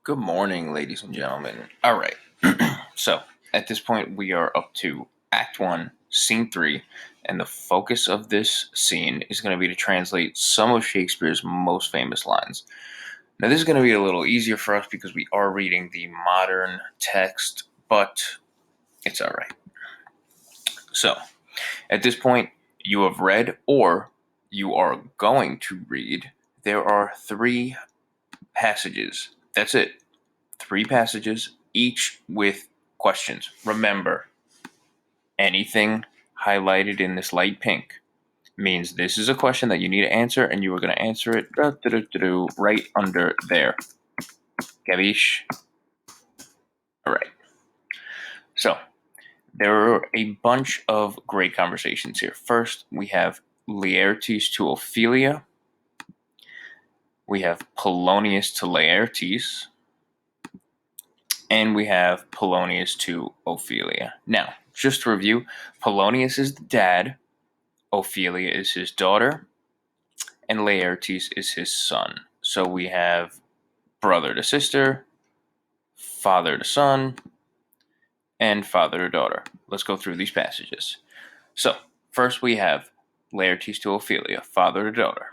Good morning, ladies and gentlemen. All right. So, at this point, we are up to Act 1, Scene 3, and the focus of this scene is going to be to translate some of Shakespeare's most famous lines. Now, this is going to be a little easier for us because we are reading the modern text, but it's all right. So, at this point, you have read or you are going to read. There are 3 passages. That's it. 3 passages, each with questions. Remember, anything highlighted in this light pink means this is a question that you need to answer, and you are going to answer it right under there. Gabish? All right. So, there are a bunch of great conversations here. First, we have Laertes to Ophelia. We have Polonius to Laertes. And we have Polonius to Ophelia. Now, just to review, Polonius is the dad, Ophelia is his daughter, and Laertes is his son. So we have brother to sister, father to son, and father to daughter. Let's go through these passages. So, first we have Laertes to Ophelia, father to daughter.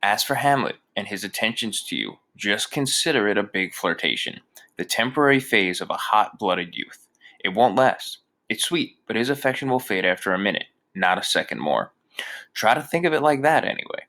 As for Hamlet and his attentions to you, just consider it a big flirtation, the temporary phase of a hot-blooded youth. It won't last. It's sweet, but his affection will fade after a minute, not a second more. Try to think of it like that anyway.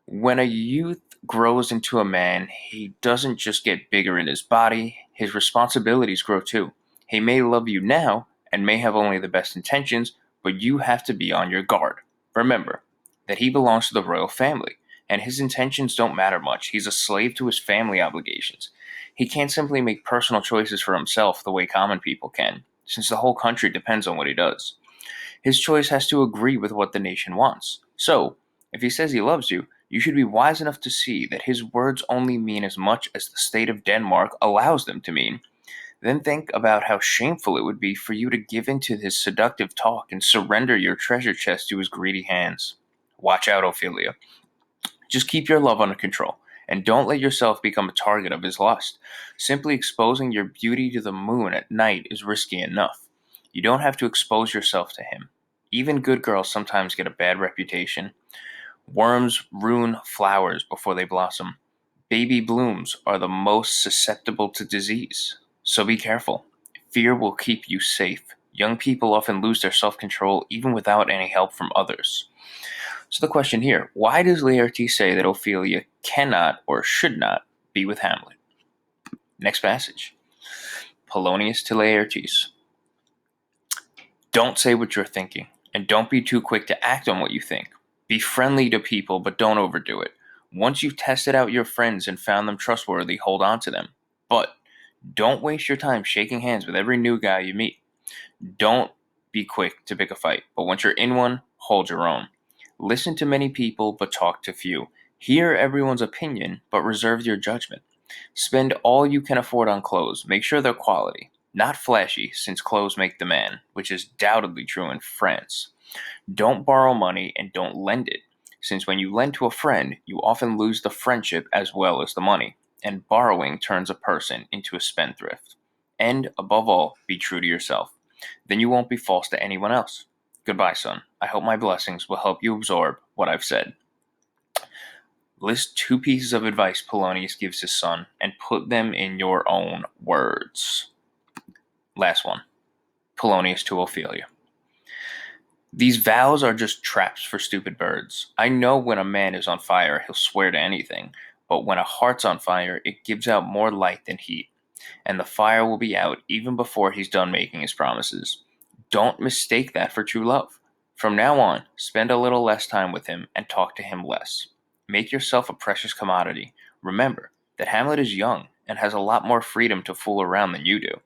When a youth grows into a man, he doesn't just get bigger in his body, his responsibilities grow too. He may love you now and may have only the best intentions, but you have to be on your guard. Remember that he belongs to the royal family, and his intentions don't matter much. He's a slave to his family obligations. He can't simply make personal choices for himself the way common people can, since the whole country depends on what he does. His choice has to agree with what the nation wants. So, if he says he loves you, you should be wise enough to see that his words only mean as much as the state of Denmark allows them to mean. Then think about how shameful it would be for you to give in to his seductive talk and surrender your treasure chest to his greedy hands. Watch out, Ophelia. Just keep your love under control, and don't let yourself become a target of his lust. Simply exposing your beauty to the moon at night is risky enough. You don't have to expose yourself to him. Even good girls sometimes get a bad reputation. Worms ruin flowers before they blossom. Baby blooms are the most susceptible to disease. So be careful. Fear will keep you safe. Young people often lose their self-control even without any help from others. So the question here, why does Laertes say that Ophelia cannot or should not be with Hamlet? Next passage. Polonius to Laertes. Don't say what you're thinking, and don't be too quick to act on what you think. Be friendly to people, but don't overdo it. Once you've tested out your friends and found them trustworthy, hold on to them. But don't waste your time shaking hands with every new guy you meet. Don't be quick to pick a fight, but once you're in one, hold your own. Listen to many people, but talk to few. Hear everyone's opinion, but reserve your judgment. Spend all you can afford on clothes. Make sure they're quality. Not flashy, since clothes make the man, which is doubtedly true in France. Don't borrow money and don't lend it, since when you lend to a friend, you often lose the friendship as well as the money, and borrowing turns a person into a spendthrift. And, above all, be true to yourself. Then you won't be false to anyone else. Goodbye, son. I hope my blessings will help you absorb what I've said. List 2 pieces of advice Polonius gives his son and put them in your own words. Last one. Polonius to Ophelia. These vows are just traps for stupid birds. I know when a man is on fire, he'll swear to anything, but when a heart's on fire, it gives out more light than heat, and the fire will be out even before he's done making his promises. Don't mistake that for true love. From now on, spend a little less time with him and talk to him less. Make yourself a precious commodity. Remember that Hamlet is young and has a lot more freedom to fool around than you do.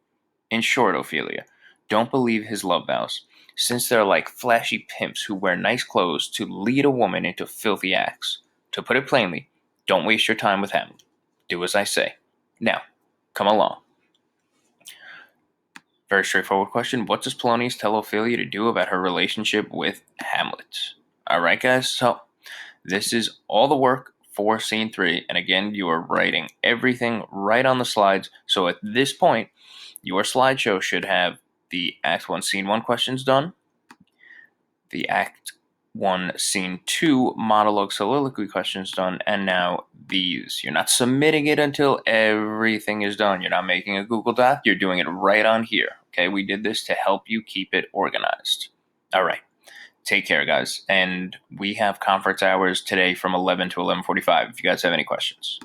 In short, Ophelia, don't believe his love vows, since they're like flashy pimps who wear nice clothes to lead a woman into filthy acts. To put it plainly, don't waste your time with Hamlet. Do as I say. Now, come along. Very straightforward question. What does Polonius tell Ophelia to do about her relationship with Hamlet? All right, guys. So, this is all the work for scene 3. And again, you are writing everything right on the slides. So at this point, your slideshow should have the Act 1, Scene 1 questions done, the Act 1, Scene 2 monologue soliloquy questions done, and now these. You're not submitting it until everything is done. You're not making a Google Doc. You're doing it right on here. Okay, we did this to help you keep it organized. All right. Take care, guys. And we have conference hours today from 11 to 11:45 if you guys have any questions.